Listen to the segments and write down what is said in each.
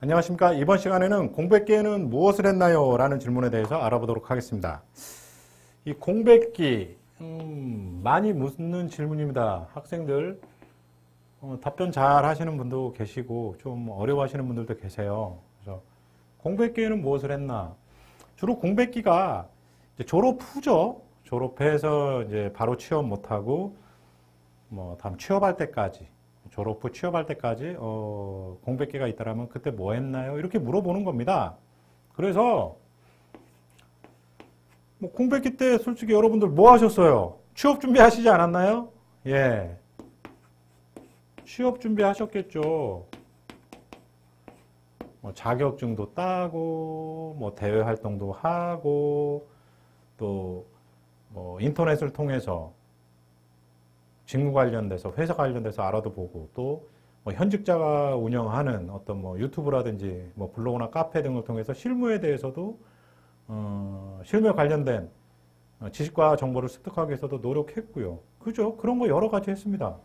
안녕하십니까. 이번 시간에는 공백기에는 무엇을 했나요? 라는 질문에 대해서 알아보도록 하겠습니다. 이 공백기 많이 묻는 질문입니다. 학생들 답변 잘 하시는 분도 계시고 좀 어려워하시는 분들도 계세요. 그래서 공백기에는 무엇을 했나? 주로 공백기가 이제 졸업 후죠. 졸업해서 이제 바로 취업 못하고 다음 취업할 때까지, 졸업 후 취업할 때까지 공백기가 있다라면 그때 뭐 했나요? 이렇게 물어보는 겁니다. 그래서 공백기 때 솔직히 여러분들 뭐 하셨어요? 취업 준비하시지 않았나요? 예. 취업 준비하셨겠죠. 자격증도 따고, 대외 활동도 하고, 또, 인터넷을 통해서 직무 관련돼서, 회사 관련돼서 알아도 보고, 또, 현직자가 운영하는 어떤 유튜브라든지 블로그나 카페 등을 통해서 실무에 대해서도, 실무에 관련된 지식과 정보를 습득하기 위해서도 노력했고요. 그죠? 그런 거 여러 가지 했습니다.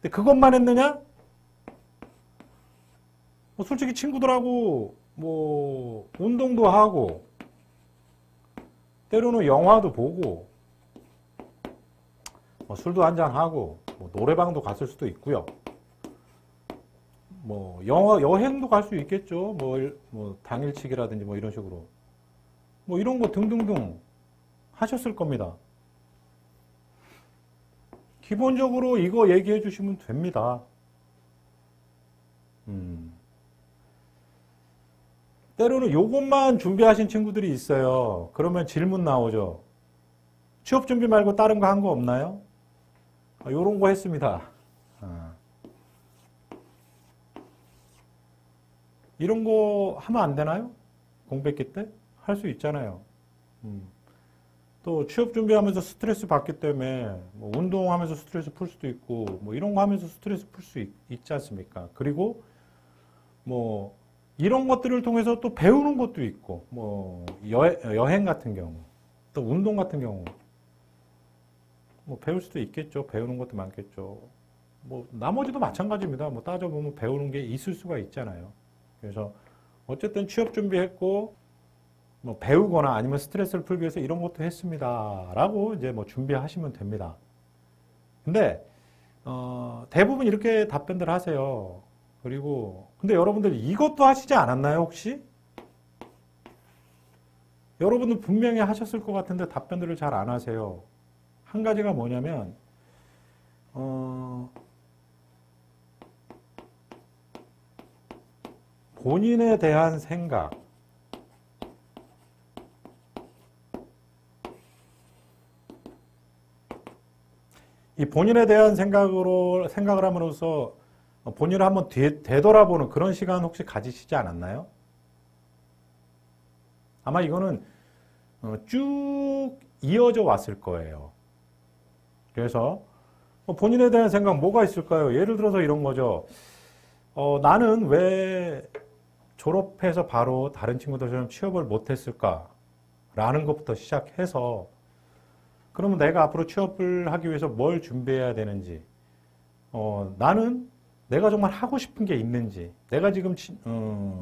근데 그것만 했느냐? 솔직히 친구들하고 운동도 하고 때로는 영화도 보고 술도 한잔하고 노래방도 갔을 수도 있고요. 여행도 갈 수 있겠죠. 당일치기라든지 이런 식으로 이런 거 등등등 하셨을 겁니다. 기본적으로 이거 얘기해 주시면 됩니다. 때로는 요것만 준비하신 친구들이 있어요. 그러면 질문 나오죠. 취업 준비 말고 다른 거 한 거 없나요? 요런 거 했습니다. 이런 거 하면 안 되나요? 공백기 때? 할 수 있잖아요. 또 취업 준비하면서 스트레스 받기 때문에 운동하면서 스트레스 풀 수도 있고 이런 거 하면서 스트레스 풀 수 있지 않습니까? 그리고 이런 것들을 통해서 또 배우는 것도 있고 여행 같은 경우 또 운동 같은 경우 배울 수도 있겠죠. 배우는 것도 많겠죠. 나머지도 마찬가지입니다. 따져보면 배우는 게 있을 수가 있잖아요. 그래서 어쨌든 취업 준비했고 배우거나 아니면 스트레스를 풀기 위해서 이런 것도 했습니다. 라고 이제 준비하시면 됩니다. 근데 대부분 이렇게 답변들 하세요. 그리고 근데 여러분들 이것도 하시지 않았나요, 혹시? 여러분들 분명히 하셨을 것 같은데 답변들을 잘 안 하세요. 한 가지가 뭐냐면 본인에 대한 생각. 이 본인에 대한 생각을 함으로써 본인을 한번 되돌아보는 그런 시간 혹시 가지시지 않았나요? 아마 이거는 쭉 이어져 왔을 거예요. 그래서 본인에 대한 생각 뭐가 있을까요? 예를 들어서 이런 거죠. 나는 왜 졸업해서 바로 다른 친구들처럼 취업을 못했을까? 라는 것부터 시작해서 그러면 내가 앞으로 취업을 하기 위해서 뭘 준비해야 되는지, 나는 내가 정말 하고 싶은 게 있는지, 내가 지금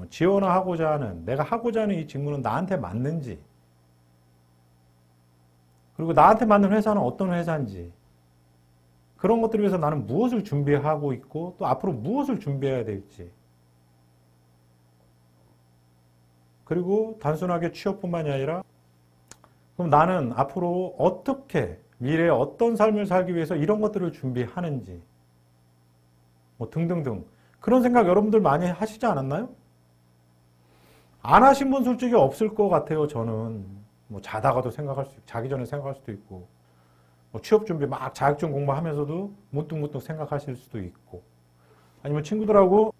지원하고자 하는, 내가 하고자 하는 이 직무는 나한테 맞는지, 그리고 나한테 맞는 회사는 어떤 회사인지, 그런 것들을 위해서 나는 무엇을 준비하고 있고, 또 앞으로 무엇을 준비해야 될지, 그리고 단순하게 취업뿐만이 아니라 그럼 나는 앞으로 어떻게 미래에 어떤 삶을 살기 위해서 이런 것들을 준비하는지 등등등 그런 생각 여러분들 많이 하시지 않았나요? 안 하신 분 솔직히 없을 것 같아요. 저는 자다가도 자기 전에 생각할 수도 있고 취업 준비 막 자격증 공부하면서도 문득문득 생각하실 수도 있고 아니면 친구들하고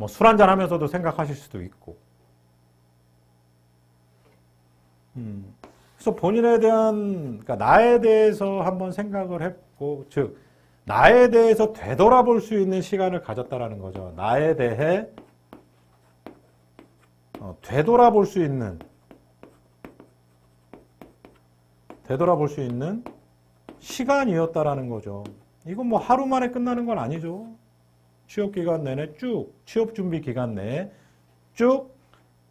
술 한잔 하면서도 생각하실 수도 있고 그래서 본인에 대한, 그러니까 나에 대해서 한번 생각을 했고, 즉, 나에 대해서 되돌아볼 수 있는 시간을 가졌다라는 거죠. 나에 대해 되돌아볼 수 있는 시간이었다라는 거죠. 이건 하루 만에 끝나는 건 아니죠. 취업 기간 내내 쭉, 취업 준비 기간 내에 쭉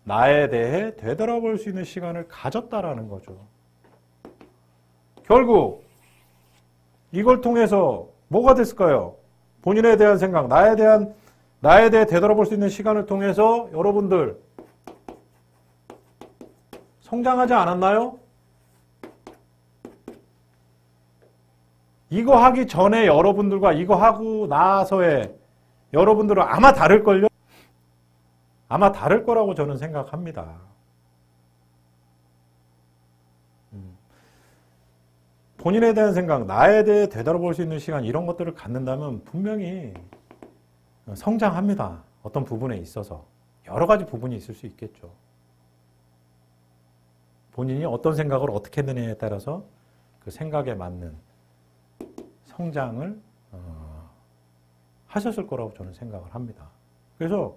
나에 대해 되돌아볼 수 있는 시간을 가졌다라는 거죠. 결국 이걸 통해서 뭐가 됐을까요? 본인에 대한 생각, 나에 대해 되돌아볼 수 있는 시간을 통해서 여러분들 성장하지 않았나요? 이거 하기 전에 여러분들과 이거 하고 나서의 여러분들은 아마 다를걸요? 아마 다를 거라고 저는 생각합니다. 본인에 대한 생각, 나에 대해 되돌아볼 수 있는 시간 이런 것들을 갖는다면 분명히 성장합니다. 어떤 부분에 있어서. 여러 가지 부분이 있을 수 있겠죠. 본인이 어떤 생각을 어떻게 했느냐에 따라서 그 생각에 맞는 성장을 하셨을 거라고 저는 생각을 합니다. 그래서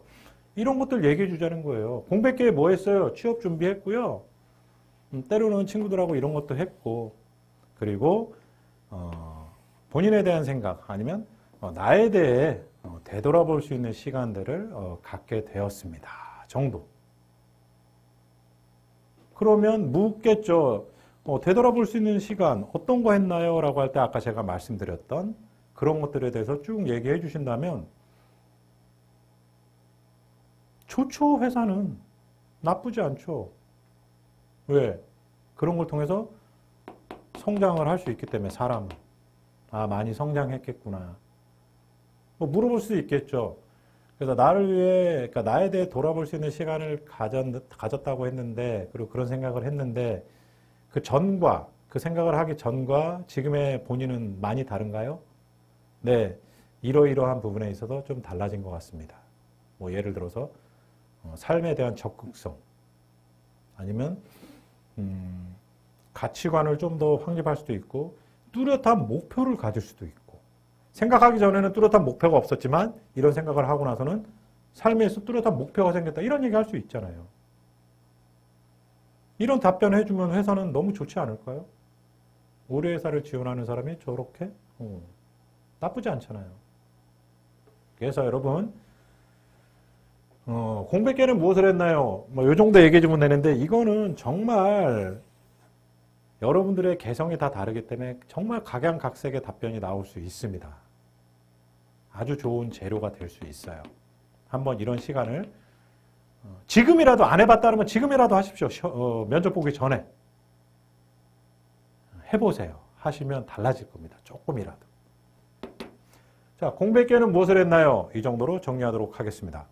이런 것들 얘기해 주자는 거예요. 공백기에 뭐 했어요? 취업 준비했고요. 때로는 친구들하고 이런 것도 했고, 그리고 본인에 대한 생각 아니면 나에 대해 되돌아볼 수 있는 시간들을 갖게 되었습니다. 정도. 그러면 묻겠죠. 되돌아볼 수 있는 시간 어떤 거 했나요? 라고 할 때 아까 제가 말씀드렸던 그런 것들에 대해서 쭉 얘기해 주신다면 좋죠. 회사는 나쁘지 않죠. 왜? 그런 걸 통해서 성장을 할 수 있기 때문에 사람은 많이 성장했겠구나. 뭐 물어볼 수 있겠죠. 그래서 나를 위해, 그러니까 나에 대해 돌아볼 수 있는 시간을 가졌다고 했는데, 그리고 그런 생각을 했는데, 그 전과, 그 생각을 하기 전과 지금의 본인은 많이 다른가요? 네. 이러이러한 부분에 있어서 좀 달라진 것 같습니다. 뭐 예를 들어서, 삶에 대한 적극성, 아니면, 가치관을 좀 더 확립할 수도 있고, 뚜렷한 목표를 가질 수도 있고, 생각하기 전에는 뚜렷한 목표가 없었지만 이런 생각을 하고 나서는 삶에서 뚜렷한 목표가 생겼다. 이런 얘기 할 수 있잖아요. 이런 답변을 해주면 회사는 너무 좋지 않을까요? 우리 회사를 지원하는 사람이 저렇게? 나쁘지 않잖아요. 그래서 여러분, 공백기에는 무엇을 했나요? 뭐, 요 정도 얘기해 주면 되는데, 이거는 정말 여러분들의 개성이 다 다르기 때문에 정말 각양각색의 답변이 나올 수 있습니다. 아주 좋은 재료가 될 수 있어요. 한번 이런 시간을 지금이라도 안 해봤다면 지금이라도 하십시오. 면접 보기 전에 해보세요. 하시면 달라질 겁니다. 조금이라도. 자, 공백기에는 무엇을 했나요? 이 정도로 정리하도록 하겠습니다.